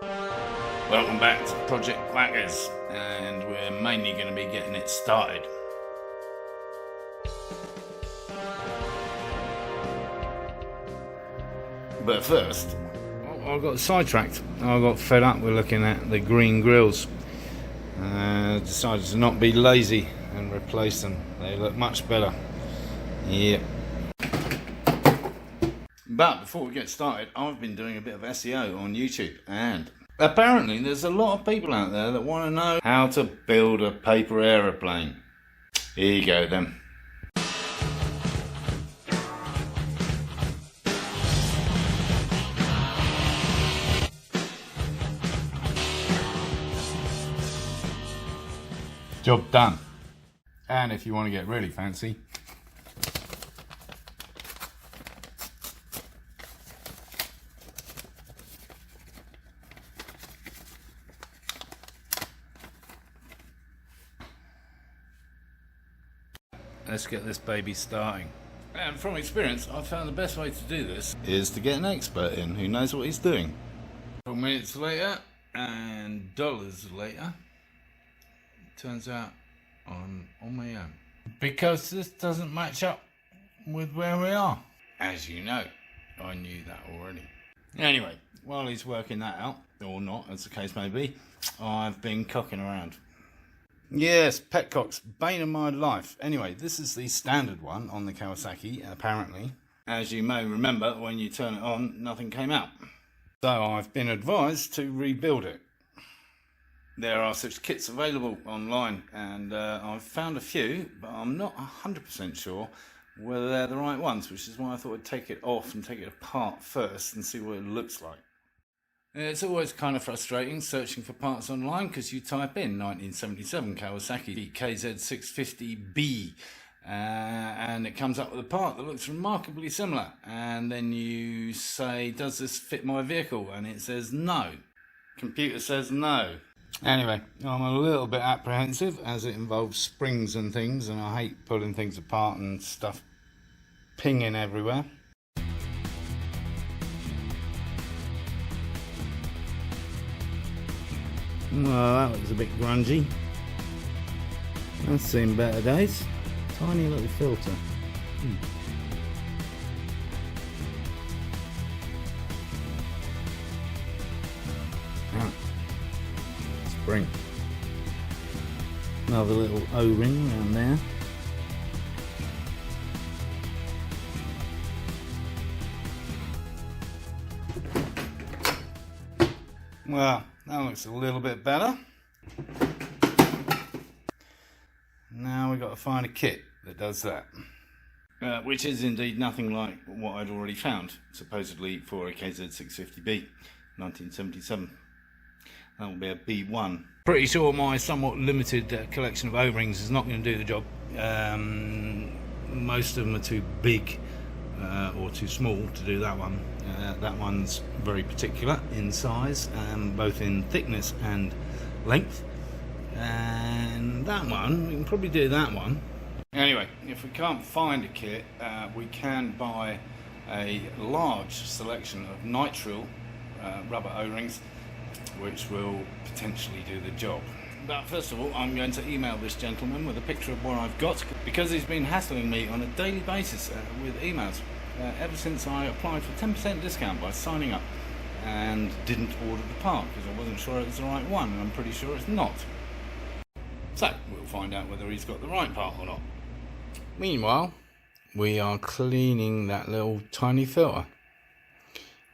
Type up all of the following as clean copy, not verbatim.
Welcome back to Project Quackers, and we're mainly going to be getting it started. But first, I got sidetracked. I got fed up with looking at the green grills. Decided to not be lazy and replace them. They look much better. Yep. But before we get started, I've been doing a bit of SEO on YouTube, and apparently there's a lot of people out there that want to know how to build a paper aeroplane. Here you go then. Job done. And if you want to get really fancy, let's get this baby starting. And from experience, I've found the best way to do this is to get an expert in who knows what he's doing. 12 minutes later and dollars later, turns out I'm on my own. Because this doesn't match up with where we are. As you know, I knew that already. Anyway, while he's working that out, or not, as the case may be, I've been cocking around. Yes, Petcock's bane of my life. Anyway, this is the standard one on the Kawasaki, apparently. As you may remember, when you turn it on, nothing came out. So I've been advised to rebuild it. There are such kits available online, and I've found a few, but I'm not 100% sure whether they're the right ones, which is why I thought I'd take it off and take it apart first and see what it looks like. It's always kind of frustrating searching for parts online, because you type in 1977 Kawasaki KZ650 and it comes up with a part that looks remarkably similar, and then you say, does this fit my vehicle? And it says no. Computer says no. Anyway, I'm a little bit apprehensive as it involves springs and things, and I hate pulling things apart and stuff pinging everywhere. Well, that looks a bit grungy. That's seen better days. Tiny little filter. Spring. Another little O-ring around there. Well, that looks a little bit better. Now we've got to find a kit that does that. Which is indeed nothing like what I'd already found, supposedly for a KZ650B, 1977. That will be a B1. Pretty sure my somewhat limited collection of O-rings is not going to do the job. Most of them are too big or too small to do that one. That one's very particular in size, both in thickness and length. And that one, we can probably do that one. Anyway, if we can't find a kit, we can buy a large selection of nitrile rubber O-rings, which will potentially do the job. But first of all, I'm going to email this gentleman with a picture of what I've got, because he's been hassling me on a daily basis with emails ever since I applied for 10% discount by signing up and didn't order the part because I wasn't sure it was the right one, and I'm pretty sure it's not. So we'll find out whether he's got the right part or not. Meanwhile, we are cleaning that little tiny filter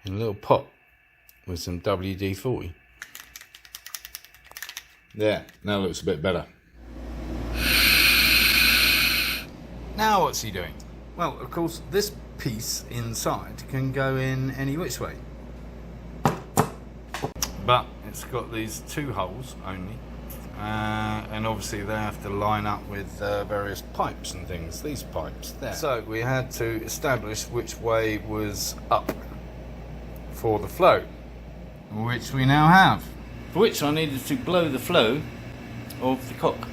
in a little pot with some WD-40. There, now looks a bit better. Now what's he doing? Well, of course, this piece inside can go in any which way. But it's got these two holes only. And obviously they have to line up with various pipes and things, these pipes there. So we had to establish which way was up for the flow, which we now have. For which I needed to blow the flow of the cock,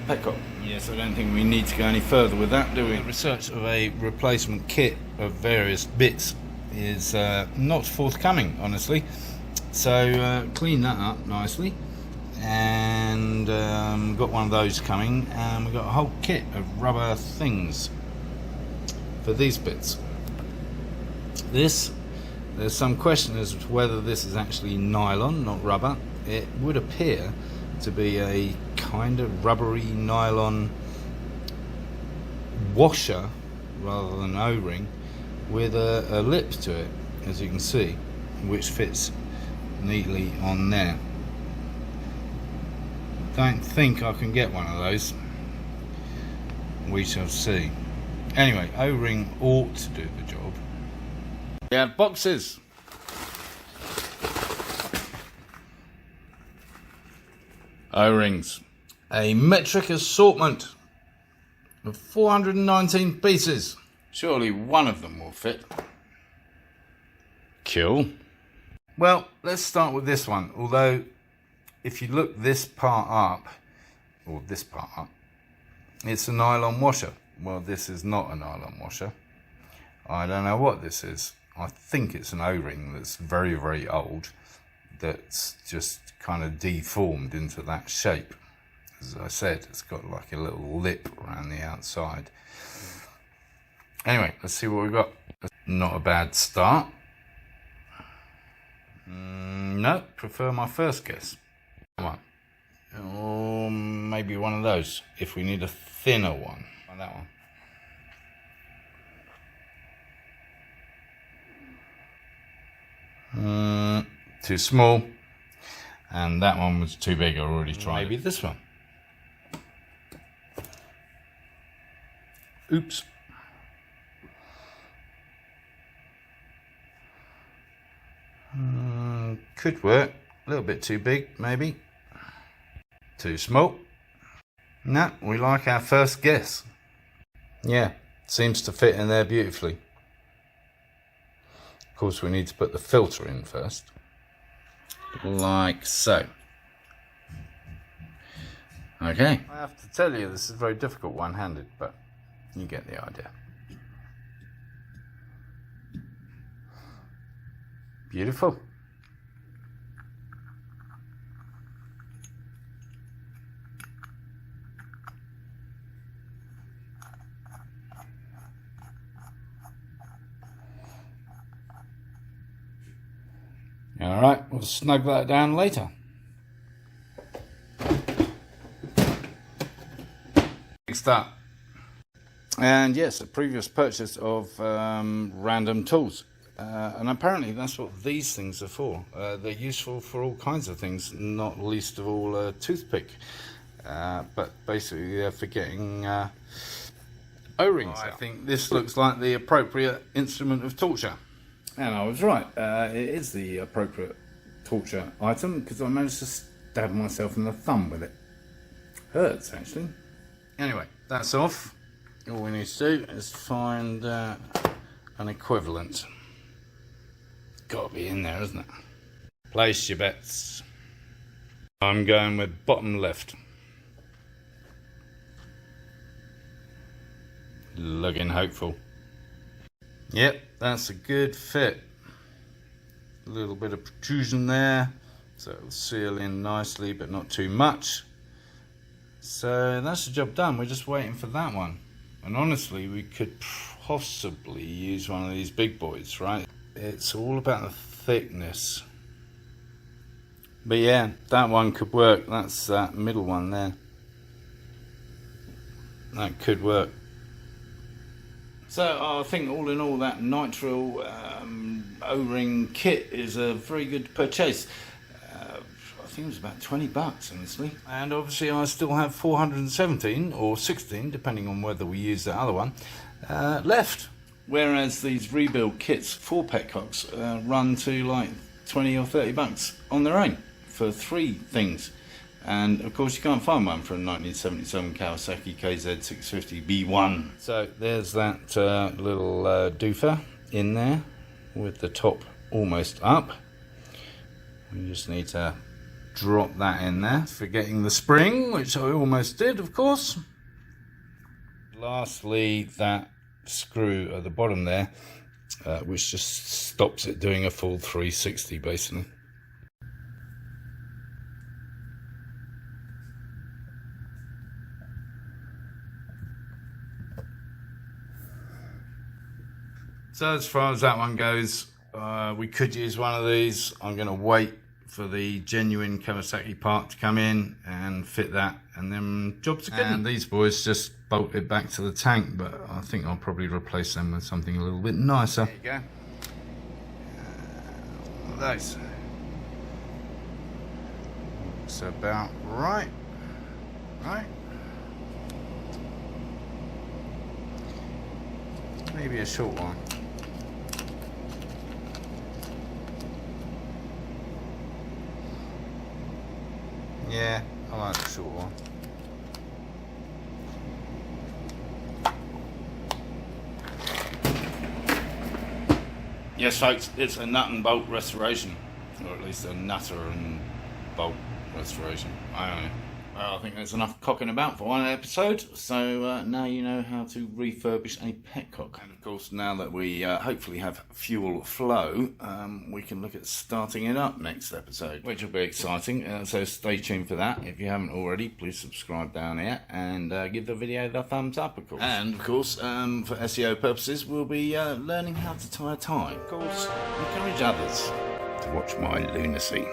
Petcock. Yes, I don't think we need to go any further with that, do we? Research of a replacement kit of various bits is not forthcoming, honestly. So clean that up nicely, and got one of those coming, and we've got a whole kit of rubber things for these bits. There's some question as to whether this is actually nylon, not rubber. It would appear to be a kind of rubbery nylon washer rather than O-ring, with a lip to it, as you can see, which fits neatly on there. Don't think I can get one of those. We shall see. Anyway, O-ring ought to do the job. We have boxes. O-rings. A metric assortment of 419 pieces. Surely one of them will fit. Cool. Well, let's start with this one. Although, if you look this part up, or this part up, it's a nylon washer. Well, this is not a nylon washer. I don't know what this is. I think it's an O-ring that's very, very old, that's just kind of deformed into that shape. As I said, it's got like a little lip around the outside. Anyway, let's see what we've got. Not a bad start. No, prefer my first guess. Come on. Or maybe one of those, if we need a thinner one. Like that one. Too small. And that one was too big, I already tried. Maybe this one. Oops. Could work. A little bit too big, maybe. Too small. No, we like our first guess. Yeah, seems to fit in there beautifully. Of course, we need to put the filter in first. Like so. Okay. I have to tell you, this is very difficult one-handed, but you get the idea. Beautiful. All right, we'll snug that down later. Next up. And yes, a previous purchase of random tools. And apparently that's what these things are for. They're useful for all kinds of things, not least of all a toothpick. But basically they're for getting O-rings out. I think this looks like the appropriate instrument of torture. And I was right, it is the appropriate torture item, because I managed to stab myself in the thumb with it. Hurts, actually. Anyway, that's off. All we need to do is find an equivalent. Got to be in there, isn't it? Place your bets. I'm going with bottom left. Looking hopeful. Yep, that's a good fit. A little bit of protrusion there, so it'll seal in nicely, but not too much. So that's the job done. We're just waiting for that one. And honestly, we could possibly use one of these big boys, right? It's all about the thickness. But yeah, that one could work. That's that middle one there. That could work. So I think all in all, that Nitrile O-Ring Kit is a very good purchase. I think it was about 20 bucks, honestly. And obviously I still have 417 or 16, depending on whether we use the other one, left. Whereas these rebuild kits for Petcocks run to like 20 or 30 bucks on their own for 3 things. And of course you can't find one for a 1977 Kawasaki KZ650 B1. So there's that little doofer in there with the top almost up. We just need to drop that in there, forgetting the spring, which I almost did, of course. Lastly, that screw at the bottom there, which just stops it doing a full 360 basically. So as far as that one goes, we could use one of these. I'm going to wait for the genuine Kawasaki part to come in and fit that, and then jobs are good. And these boys just bolted back to the tank, but I think I'll probably replace them with something a little bit nicer. There you go. Those. Looks about right. Right. Maybe a short one. Yeah, I like the short one. Yes folks, it's a nut and bolt restoration, or at least a nutter and bolt restoration. I don't know. Well, I think there's enough cocking about for one episode, so now you know how to refurbish a Petcock. And of course, now that we hopefully have fuel flow, we can look at starting it up next episode, which will be exciting, so stay tuned for that. If you haven't already, please subscribe down here and give the video the thumbs up, of course. And of course, for SEO purposes, we'll be learning how to tie a tie. Of course, encourage others to watch my lunacy.